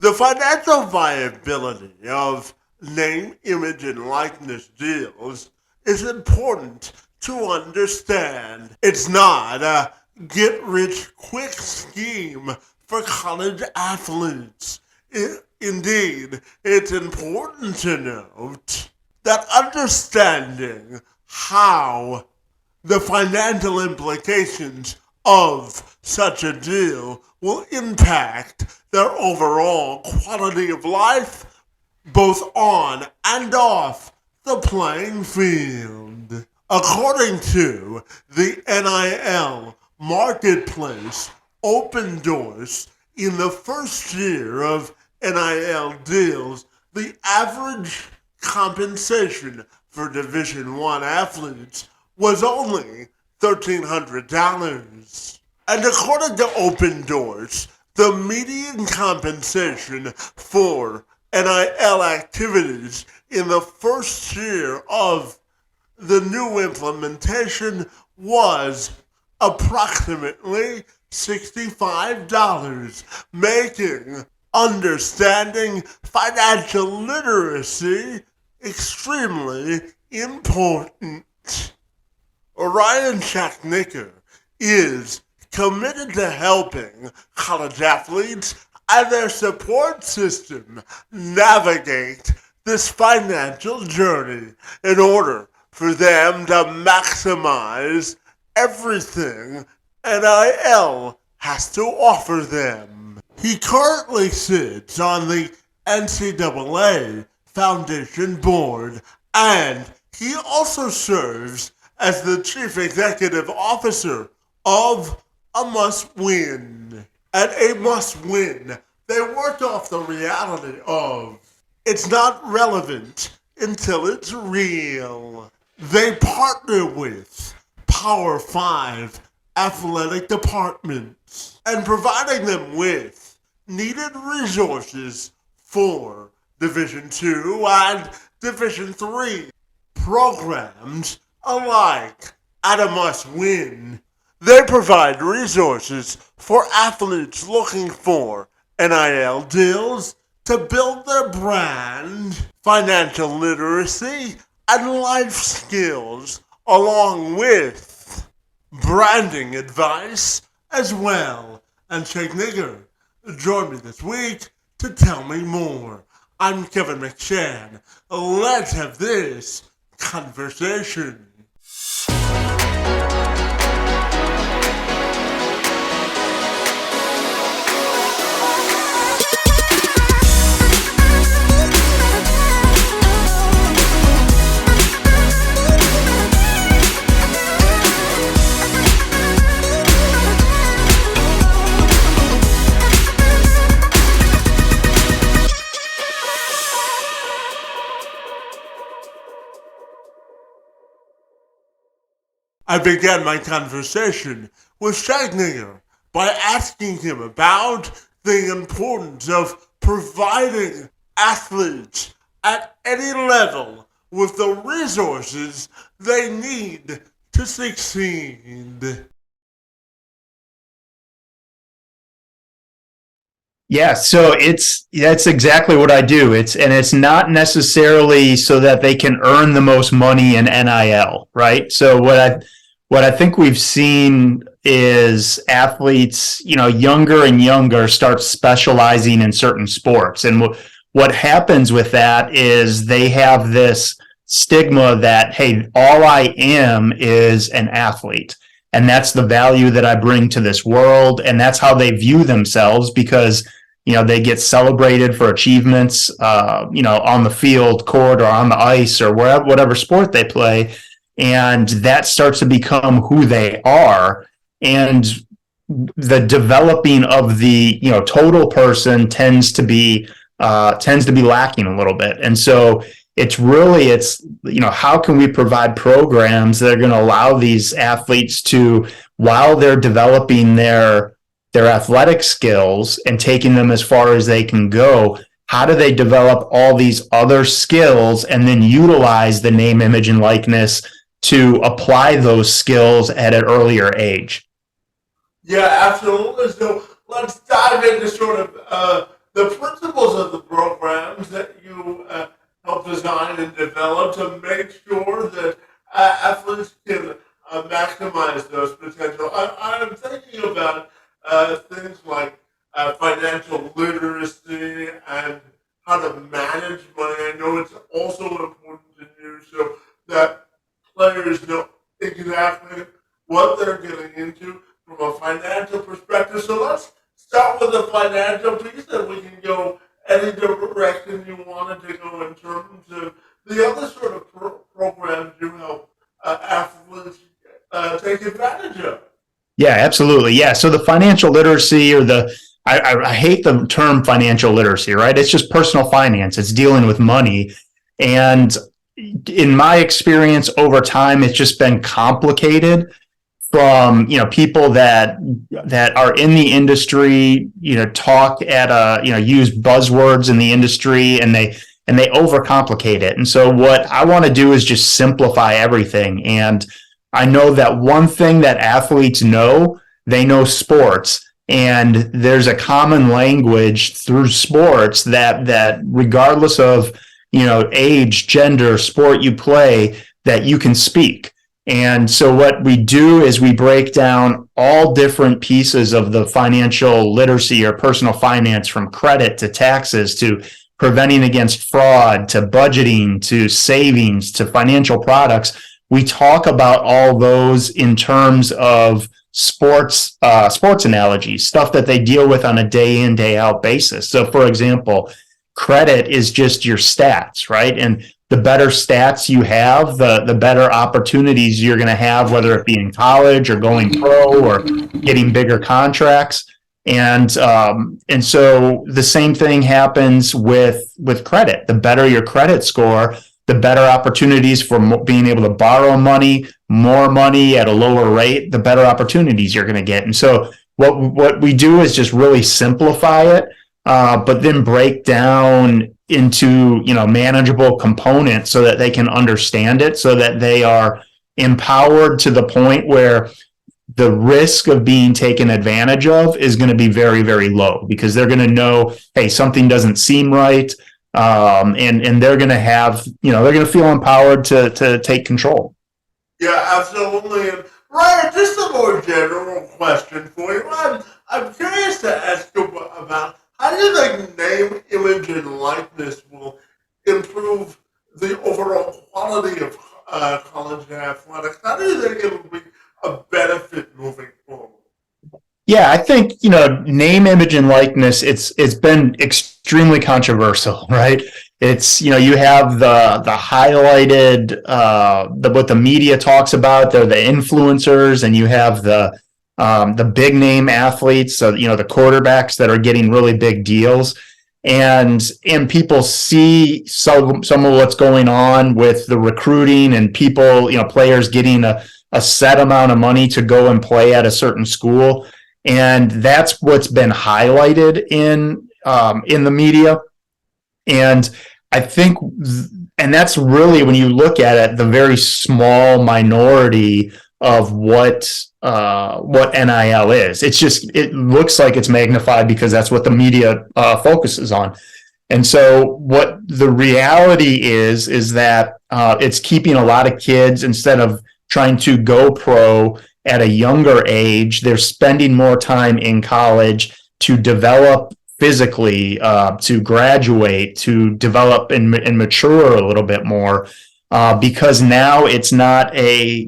The financial viability of name, image, and likeness deals is important to understand. It's not a get-rich-quick scheme for college athletes. Indeed, it's important to note that understanding how the financial implications of such a deal will impact their overall quality of life, both on and off the playing field. According to the NIL marketplace Opendorse, in the first year of NIL deals, the average compensation for Division I athletes was only $1,300. And according to Opendorse, the median compensation for NIL activities in the first year of the new implementation was approximately $65, making understanding financial literacy extremely important. Ryan Schachtner is committed to helping college athletes and their support system navigate this financial journey in order for them to maximize everything NIL has to offer them. He currently sits on the NCAA Foundation Board, and he also serves as the Chief Executive Officer of A Must Win. At A Must Win, they work off the reality of it's not relevant until it's real. They partner with Power 5 athletic departments and providing them with needed resources for Division II and Division III programs alike. At A Must Win, they provide resources for athletes looking for NIL deals to build their brand, financial literacy, and life skills, along with branding advice as well. And Schachtner joined me this week to tell me more. I'm Kevin McShann. Let's have this conversation. I began my conversation with Schachtner by asking him about the importance of providing athletes at any level with the resources they need to succeed. Yeah, so that's exactly what I do. It's not necessarily so that they can earn the most money in NIL, right? So what I think we've seen is athletes, younger and younger start specializing in certain sports. And what happens with that is they have this stigma that, hey, all I am is an athlete. And that's the value that I bring to this world. And that's how they view themselves because, they get celebrated for achievements, on the field, court, or on the ice, or whatever sport they play. And that starts to become who they are. And the developing of the, total person tends to be lacking a little bit. And so it's how can we provide programs that are going to allow these athletes to, while they're developing their athletic skills and taking them as far as they can go, how do they develop all these other skills and then utilize the name, image, and likeness to apply those skills at an earlier age? Yeah, absolutely. So let's dive into sort of the principles of the programs that you help design and develop to make sure that athletes can maximize those potential. I'm thinking about things like financial literacy and how to manage money. I know it's also important to you so that players know exactly what they're getting into from a financial perspective. So let's start with the financial piece, and we can go any direction you wanted to go in terms of the other sort of programs you help athletes take advantage of. Yeah, absolutely. Yeah. So the financial literacy or I hate the term financial literacy, right? It's just personal finance. It's dealing with money. And in my experience over time, it's just been complicated from, people that are in the industry, talk at use buzzwords in the industry and they overcomplicate it. And so what I want to do is just simplify everything. And I know that one thing that athletes know, they know sports. And there's a common language through sports that regardless of, age, gender, sport you play, that you can speak. And so what we do is we break down all different pieces of the financial literacy or personal finance, from credit to taxes to preventing against fraud to budgeting to savings to financial products. We talk about all those in terms of sports analogies, stuff that they deal with on a day in, day out basis. So for example, credit is just your stats, right? And the better stats you have, the better opportunities you're going to have, whether it be in college or going pro or getting bigger contracts. And so the same thing happens with credit. The better your credit score, the better opportunities for being able to borrow money, more money at a lower rate, the better opportunities you're going to get. And so what we do is just really simplify it, but then break down into, manageable components so that they can understand it, so that they are empowered to the point where the risk of being taken advantage of is going to be very, very low, because they're going to know, hey, something doesn't seem right. And they're going to have, they're going to feel empowered to take control. Yeah, absolutely. And Ryan, just a more general question for you. I'm curious to ask you about how do you think name, image, and likeness will improve the overall quality of college athletics? How do you think it will be a benefit moving forward? Yeah, I think, name, image, and likeness, it's been extremely controversial, right? It's, you have the highlighted, what the media talks about, they're the influencers, and you have the big name athletes, so, the quarterbacks that are getting really big deals. And people see some of what's going on with the recruiting and people, players getting a set amount of money to go and play at a certain school. And that's what's been highlighted in the media. And I think, and that's really, when you look at it, the very small minority of what NIL is. It looks like it's magnified because that's what the media focuses on. And so what the reality is that it's keeping a lot of kids, instead of trying to go pro at a younger age, they're spending more time in college to develop physically, to graduate, to develop and mature a little bit more, because now it's not a,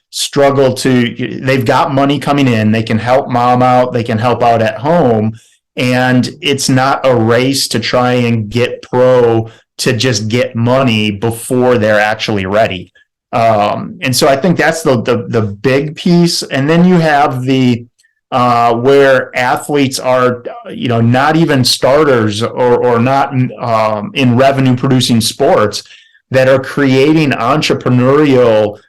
struggle they've got money coming in, they can help mom out, they can help out at home, and it's not a race to try and get pro to just get money before they're actually ready. And so I think that's the big piece. And then you have the where athletes are, not even starters or not in revenue producing sports, that are creating entrepreneurial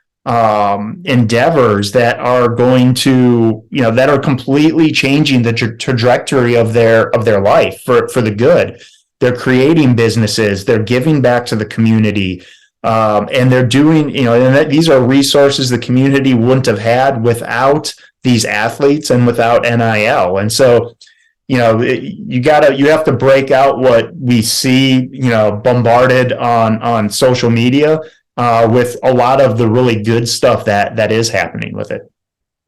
endeavors that are going to, that are completely changing the trajectory of their life for the good. They're creating businesses, they're giving back to the community. And they're doing, and these are resources the community wouldn't have had without these athletes and without NIL. And so you have to break out what we see, bombarded on social media, with a lot of the really good stuff that is happening with it.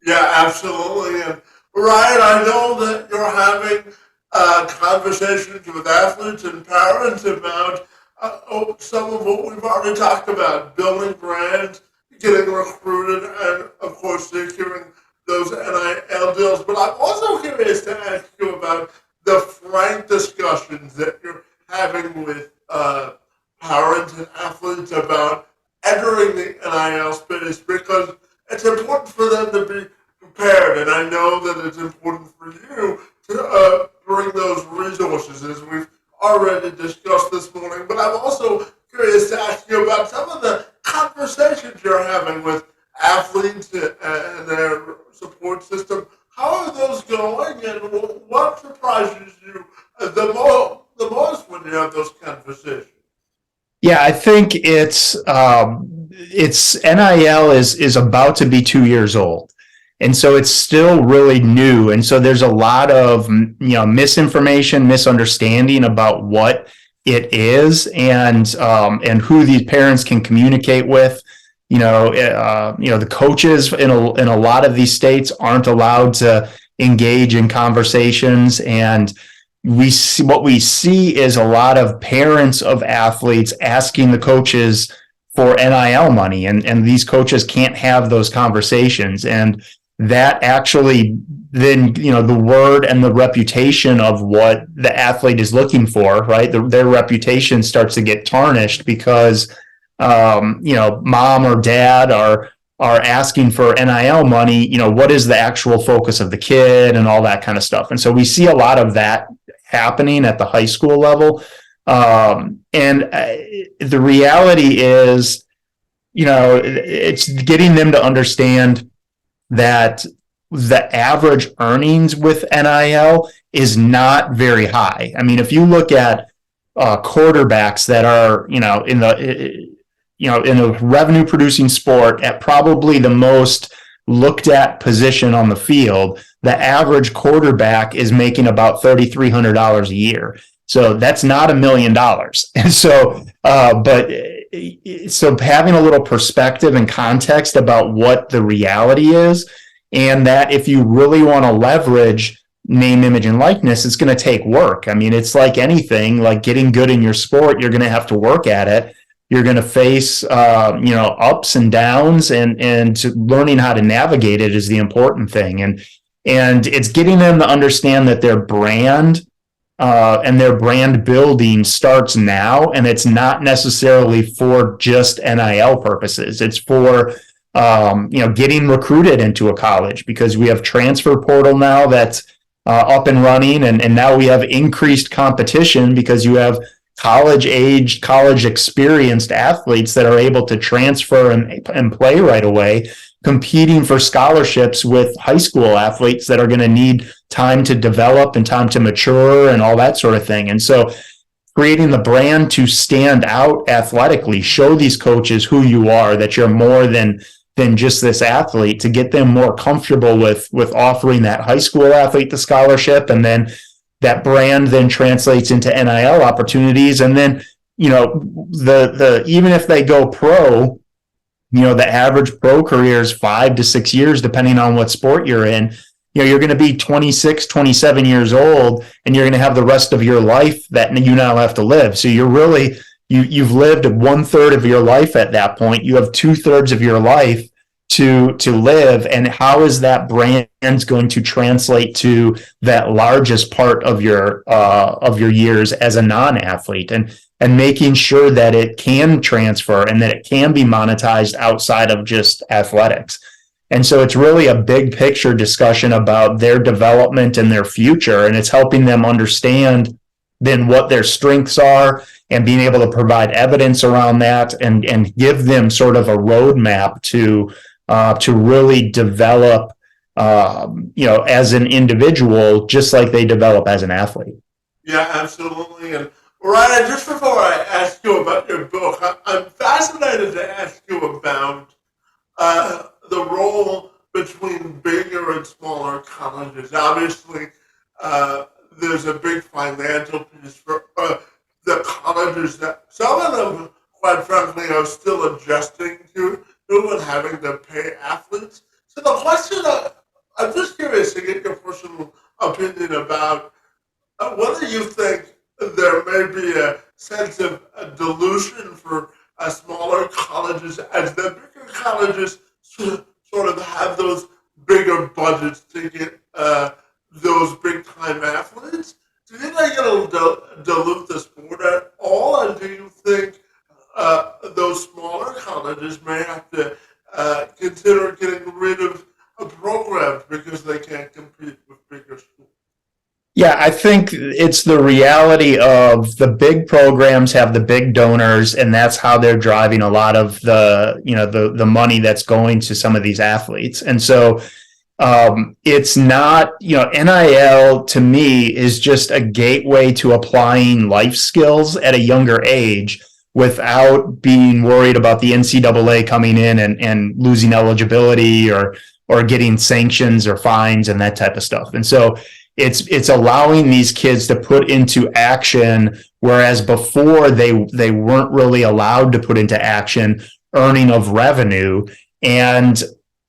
Yeah, absolutely. And Ryan, I know that you're having conversations with athletes and parents about some of what we've already talked about, building brands, getting recruited, and of course securing those NIL deals. But I'm also curious to ask you about the frank discussions that you're having with parents and athletes about entering the NIL space, because it's important for them to be prepared. And I know that it's important for you to bring those resources, as we've already discussed this morning. But I'm also curious to ask you about some of the conversations you're having with athletes and their support system. How are those going, and what surprises you the most when you have those conversations? Yeah, I think it's NIL is about to be 2 years old. And so it's still really new. And so there's a lot of, misinformation, misunderstanding about what it is, and who these parents can communicate with. The coaches in a lot of these states aren't allowed to engage in conversations. And what we see is a lot of parents of athletes asking the coaches for NIL money, and these coaches can't have those conversations. And that actually then, the word and the reputation of what the athlete is looking for, right? Their reputation starts to get tarnished because, mom or dad are asking for NIL money. What is the actual focus of the kid and all that kind of stuff. And so we see a lot of that happening at the high school level. The reality is, it's getting them to understand that the average earnings with NIL is not very high. I mean, if you look at quarterbacks that are, in a revenue producing sport at probably the most looked at position on the field, the average quarterback is making about $3,300 a year. So that's not $1 million. And so, so having a little perspective and context about what the reality is, and that if you really want to leverage name, image, and likeness, it's going to take work. I mean, it's like anything, like getting good in your sport, you're going to have to work at it. You're going to face, ups and downs, and learning how to navigate it is the important thing. And it's getting them to understand that their brand and their brand building starts now, and it's not necessarily for just NIL purposes. It's for getting recruited into a college, because we have transfer portal now that's up and running, and now we have increased competition because you have college-aged, college-experienced athletes that are able to transfer and play right away, competing for scholarships with high school athletes that are going to need time to develop and time to mature and all that sort of thing. And so creating the brand to stand out athletically, show these coaches who you are, that you're more than just this athlete, to get them more comfortable with offering that high school athlete the scholarship. And then that brand then translates into NIL opportunities. And then, the even if they go pro, the average pro career is 5 to 6 years, depending on what sport you're in. You're going to be 26, 27 years old, and you're going to have the rest of your life that you now have to live. So you're really, you've lived 1/3 of your life at that point. You have 2/3 of your life to live. And how is that brand going to translate to that largest part of your years as a non-athlete, and making sure that it can transfer and that it can be monetized outside of just athletics. And so it's really a big picture discussion about their development and their future. And it's helping them understand then what their strengths are, and being able to provide evidence around that, and give them sort of a roadmap to really develop, as an individual, just like they develop as an athlete. Yeah, absolutely. And Ryan, just before I ask you about your book, I'm fascinated to ask you about the role between bigger and smaller colleges. Obviously, there's a big financial piece for the colleges that some of them, quite frankly, are still adjusting to and having to pay athletes. So the question, I'm just curious to get your personal opinion about whether you think there may be a sense of dilution for smaller colleges as the bigger colleges sort of have those bigger budgets to get those big time athletes. Do you think it'll dilute the sport at all, and do you think those smaller colleges may have to consider getting rid of programs because they can't compete with bigger schools? Yeah, I think it's the reality of the big programs have the big donors, and that's how they're driving a lot of the money that's going to some of these athletes. And so it's not, NIL to me is just a gateway to applying life skills at a younger age without being worried about the NCAA coming in and losing eligibility or getting sanctions or fines and that type of stuff. And so it's allowing these kids to put into action, whereas before they weren't really allowed to put into action earning of revenue. And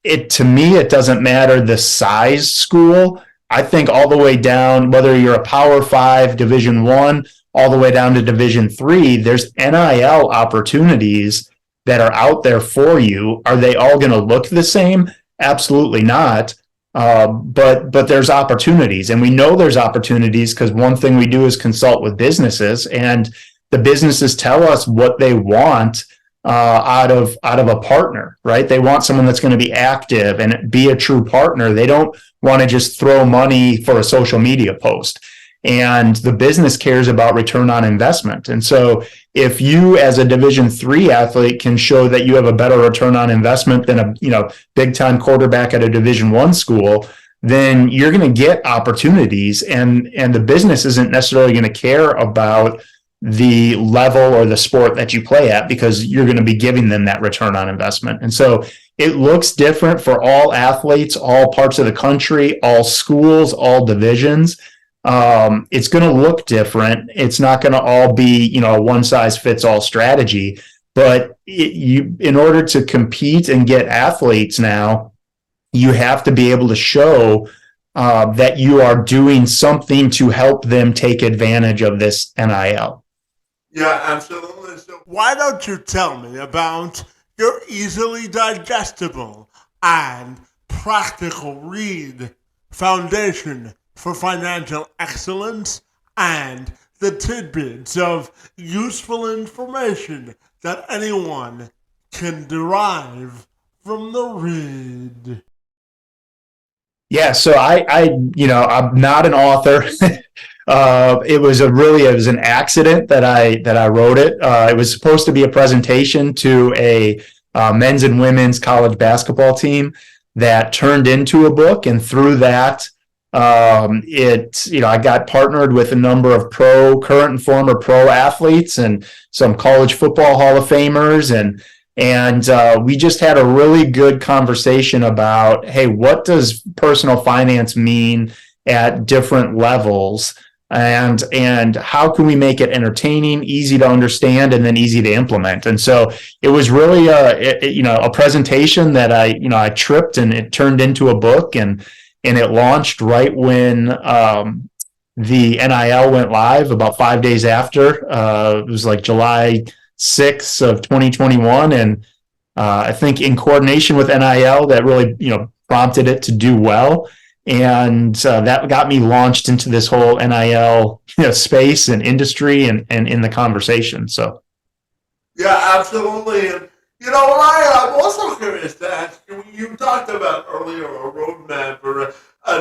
to me, it doesn't matter the size school. I think all the way down, whether you're a Power 5, Division 1, all the way down to Division 3, there's NIL opportunities that are out there for you. Are they all going to look the same? Absolutely not. But there's opportunities, and we know there's opportunities because one thing we do is consult with businesses, and the businesses tell us what they want out of a partner, right? They want someone that's going to be active and be a true partner. They don't want to just throw money for a social media post. And the business cares about return on investment. And so if you as a Division 3 athlete can show that you have a better return on investment than a big time quarterback at a Division 1 school, then you're going to get opportunities, and the business isn't necessarily going to care about the level or the sport that you play at because you're going to be giving them that return on investment. And so it looks different for all athletes, all parts of the country, all schools, all divisions. It's going to look different. It's not going to all be, a one size fits all strategy, but in order to compete and get athletes now, you have to be able to show that you are doing something to help them take advantage of this NIL. Yeah, absolutely. So why don't you tell me about your easily digestible and practical read, Foundation for Financial Excellence, and the tidbits of useful information that anyone can derive from the read? Yeah, so I'm not an author. It was an accident that I wrote it. It was supposed to be a presentation to a men's and women's college basketball team that turned into a book, and through that, I got partnered with a number of current and former pro athletes and some college football Hall of Famers, and we just had a really good conversation about, hey, what does personal finance mean at different levels, and how can we make it entertaining, easy to understand, and then easy to implement. And so it was really a presentation that I tripped, and it turned into a book, and it launched right when the NIL went live about 5 days after. It was like July 6th of 2021, and I think in coordination with NIL, that really prompted it to do well, and that got me launched into this whole NIL space and industry and in the conversation. So yeah, absolutely. And I'm also curious to ask you. You talked about earlier a roadmap or a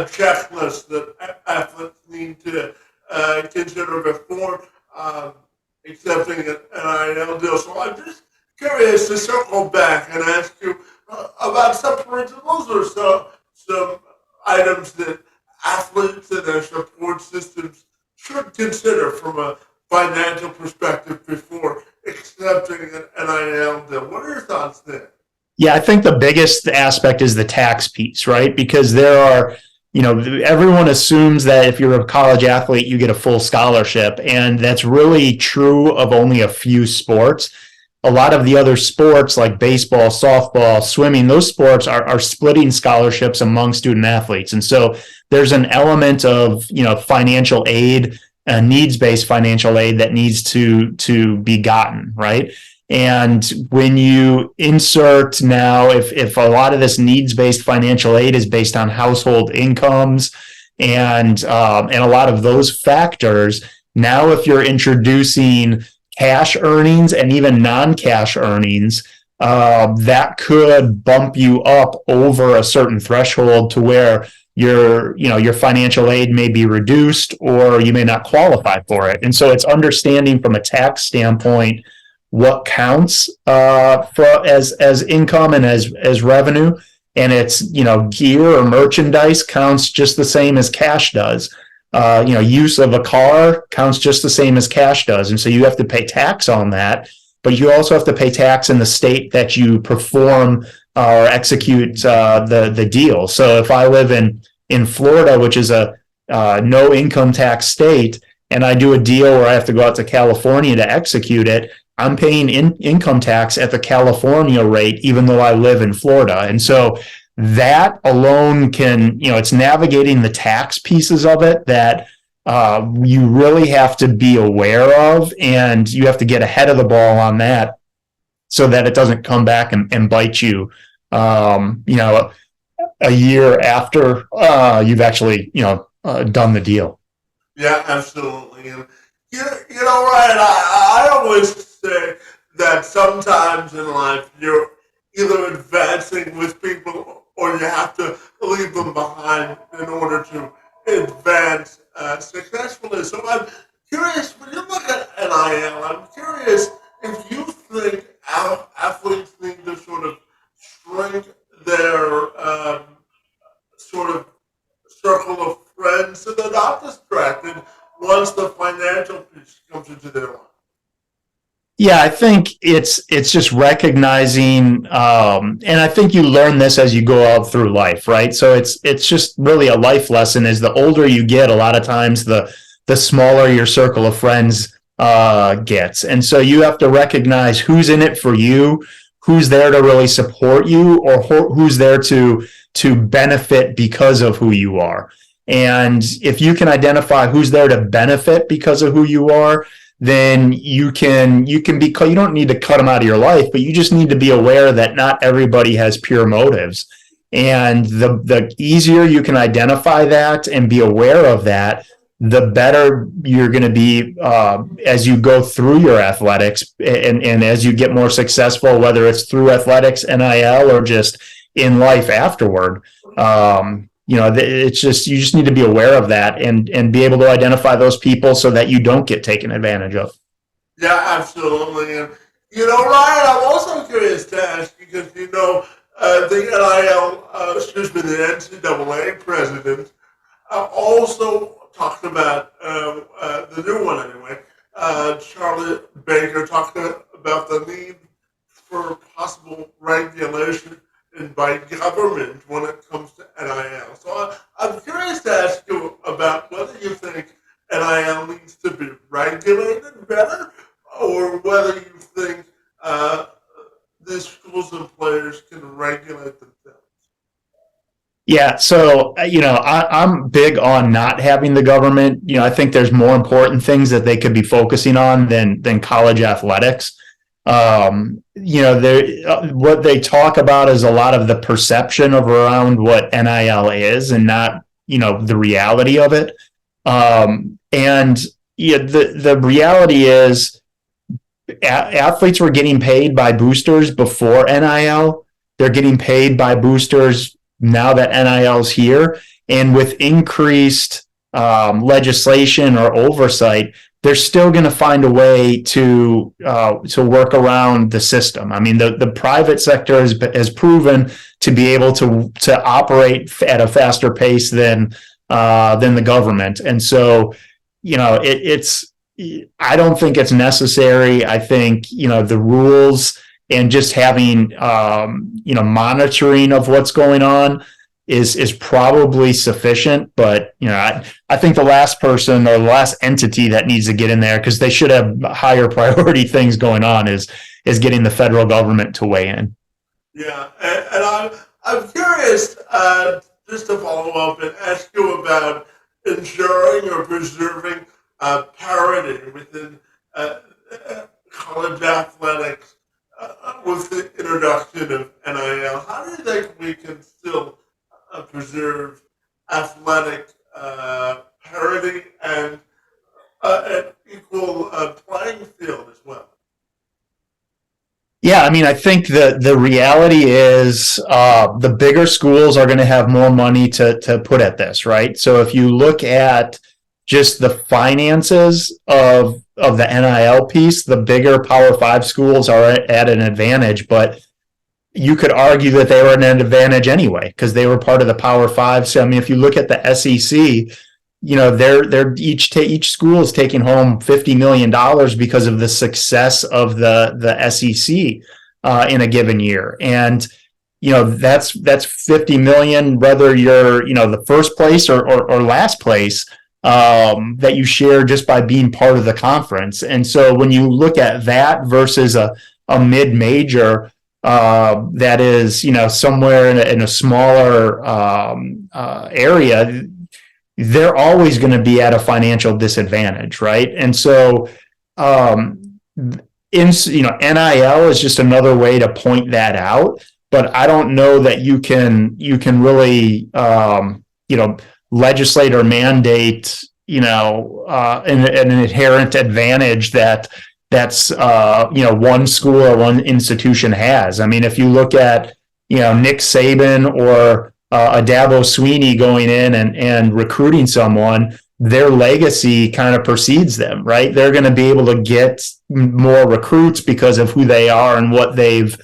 checklist that athletes need to consider before accepting an NIL deal. So I'm just curious to circle back and ask you about some principles or some items that athletes and their support systems should consider from a financial perspective before accepting an NIL deal. What are your thoughts there? yeah, I think the biggest aspect is the tax piece, right? Because there are everyone assumes that if you're a college athlete, you get a full scholarship. And that's really true of only a few sports. A lot of the other sports like baseball, softball, swimming, those sports are splitting scholarships among student athletes. And so there's an element of, financial aid, needs-based financial aid that needs to be gotten, right? And when you insert now, if a lot of this needs-based financial aid is based on household incomes and a lot of those factors, now if you're introducing cash earnings and even non-cash earnings, that could bump you up over a certain threshold to where your financial aid may be reduced or you may not qualify for it. And so it's understanding from a tax standpoint what counts as income and as revenue, and it's gear or merchandise counts just the same as cash does. Use of a car counts just the same as cash does, and so you have to pay tax on that, but you also have to pay tax in the state that you perform or execute the deal. So if I live in Florida, which is a no income tax state, and I do a deal where I have to go out to California to execute it, I'm paying income tax at the California rate, even though I live in Florida. And so that alone can, it's navigating the tax pieces of it that you really have to be aware of, and you have to get ahead of the ball on that so that it doesn't come back and bite you, a year after you've actually, done the deal. Yeah, absolutely. And Ryan, I always say that sometimes in life you're either advancing with people or you have to leave them behind in order to advance successfully. So I'm curious, when you look at NIL, I'm curious if you think athletes need to sort of shrink their sort of circle of friends so they're not distracted once the financial piece comes into their life. Yeah, I think it's just recognizing, and I think you learn this as you go out through life, right? So it's just really a life lesson. As the older you get, a lot of times the smaller your circle of friends gets, and so you have to recognize who's in it for you, who's there to really support you, or who's there to benefit because of who you are. And if you can identify who's there to benefit because of who you are, then you can be, you don't need to cut them out of your life, but you just need to be aware that not everybody has pure motives. And the easier you can identify that and be aware of that, the better you're going to be as you go through your athletics and as you get more successful, whether it's through athletics, NIL, or just in life afterward. It's just, you just need to be aware of that and be able to identify those people so that you don't get taken advantage of. Yeah, absolutely. And, Ryan, I'm also curious to ask you, because, the NCAA president also talked about, the new one anyway, Charlotte Baker talked about the need for possible regulation by government when it comes to NIL. So I'm curious to ask you about whether you think NIL needs to be regulated better, or whether you think the schools and players can regulate themselves. Yeah, so I'm big on not having the government. I think there's more important things that they could be focusing on than college athletics. What they talk about is a lot of the perception of around what NIL is, and not the reality of it. The reality is athletes were getting paid by boosters before NIL. They're getting paid by boosters now that NIL's here, and with increased legislation or oversight, they're still going to find a way to work around the system. I mean, the private sector has proven to be able to operate at a faster pace than the government, and so I don't think it's necessary. I think the rules and just having monitoring of what's going on is probably sufficient. But, I think the last person or the last entity that needs to get in there, because they should have higher priority things going on, is getting the federal government to weigh in. Yeah, and I'm curious, just to follow up and ask you about ensuring or preserving parity within college athletics with the introduction of NIL. How do you think we can still preserve athletic parity and an equal playing field as well? Yeah, I mean, I think the reality is the bigger schools are going to have more money to put at this, right? So if you look at just the finances of the NIL piece, the bigger Power 5 schools are at an advantage, but you could argue that they were at an advantage anyway because they were part of the Power 5. So I mean, if you look at the SEC, they're each school is taking home $50 million because of the success of the SEC in a given year. And, that's $50 million, whether you're, the first place or last place, that you share just by being part of the conference. And so when you look at that versus a mid-major, that is, somewhere in a smaller area, they're always going to be at a financial disadvantage, right? And so, NIL is just another way to point that out. But I don't know that you can really, legislate or mandate, an inherent advantage that's one school or one institution has. I mean, if you look at, Nick Saban or Dabo Swinney going in and recruiting someone, their legacy kind of precedes them, right? They're going to be able to get more recruits because of who they are and what they've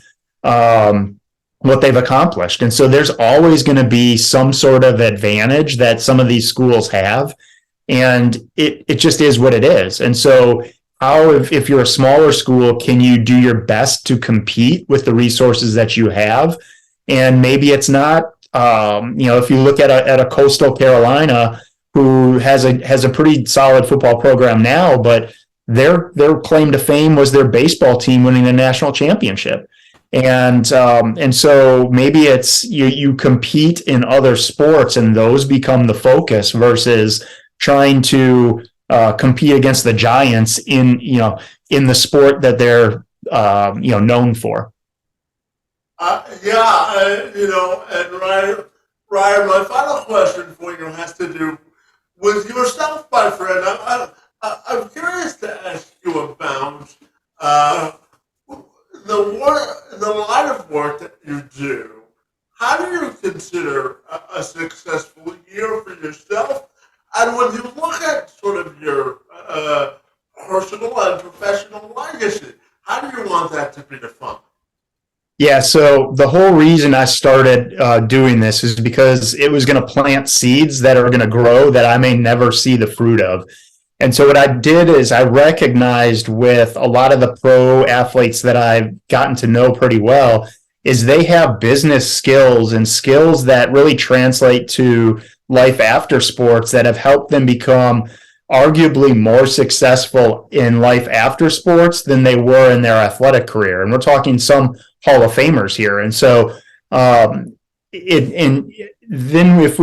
accomplished. And so there's always going to be some sort of advantage that some of these schools have. And it just is what it is. And so how, if you're a smaller school, can you do your best to compete with the resources that you have? And maybe it's not, if you look at a Coastal Carolina who has a pretty solid football program now, but their claim to fame was their baseball team winning the national championship. And so maybe it's you compete in other sports and those become the focus versus trying to compete against the giants in the sport that they're known for. And Ryan, my final question for you has to do with yourself, my friend. I'm curious to ask you about the line of work that you do. How do you consider a successful year for yourself? And when you look at sort of your personal and professional legacy, how do you want that to be defined? Yeah, so the whole reason I started doing this is because it was going to plant seeds that are going to grow that I may never see the fruit of. And so what I did is I recognized with a lot of the pro athletes that I've gotten to know pretty well is they have business skills and skills that really translate to life after sports that have helped them become arguably more successful in life after sports than they were in their athletic career. And we're talking some Hall of Famers here. And so then if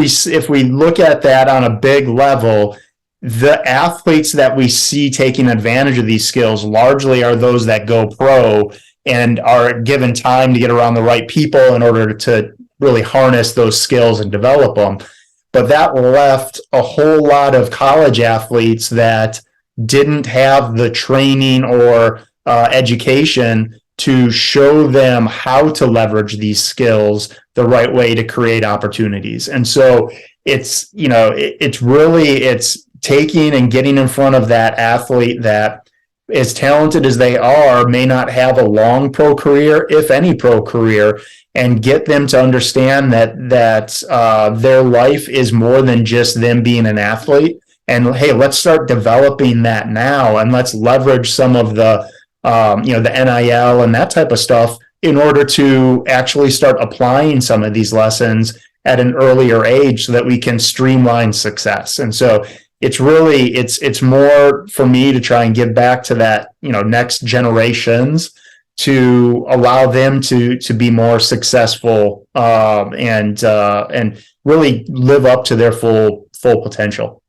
we look at that on a big level, the athletes that we see taking advantage of these skills largely are those that go pro and are given time to get around the right people in order to really harness those skills and develop them. But that left a whole lot of college athletes that didn't have the training or education to show them how to leverage these skills the right way to create opportunities. And so it's taking and getting in front of that athlete that, as talented as they are, may not have a long pro career, if any pro career, and get them to understand that their life is more than just them being an athlete. And hey, let's start developing that now, and let's leverage some of the NIL and that type of stuff in order to actually start applying some of these lessons at an earlier age so that we can streamline success. And so it's really, it's more for me to try and give back to that, next generations to allow them to be more successful, and really live up to their full potential.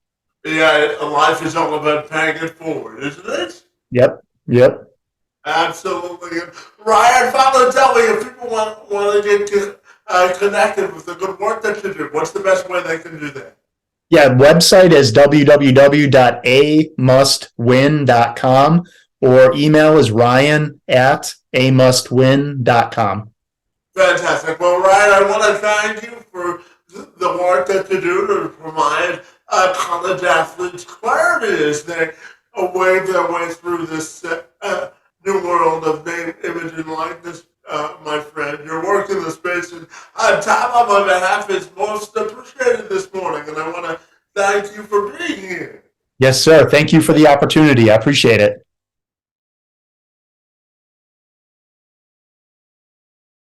Yeah, life is all about paying it forward, isn't it? Yep. Absolutely. Ryan, finally tell me, if people want to get connected with the good work that you do, what's the best way they can do that? Yeah, website is www.amustwin.com, or email is ryan@amustwin.com. Fantastic. Well, Ryan, I want to thank you for the work that you do to provide college athletes clarity as they wave their way through this new world of name, image, and likeness, my friend. Your work in the space, and Tom, on my behalf, is most appreciated this morning, and I want to thank you for being here. Yes, sir. Thank you for the opportunity. I appreciate it.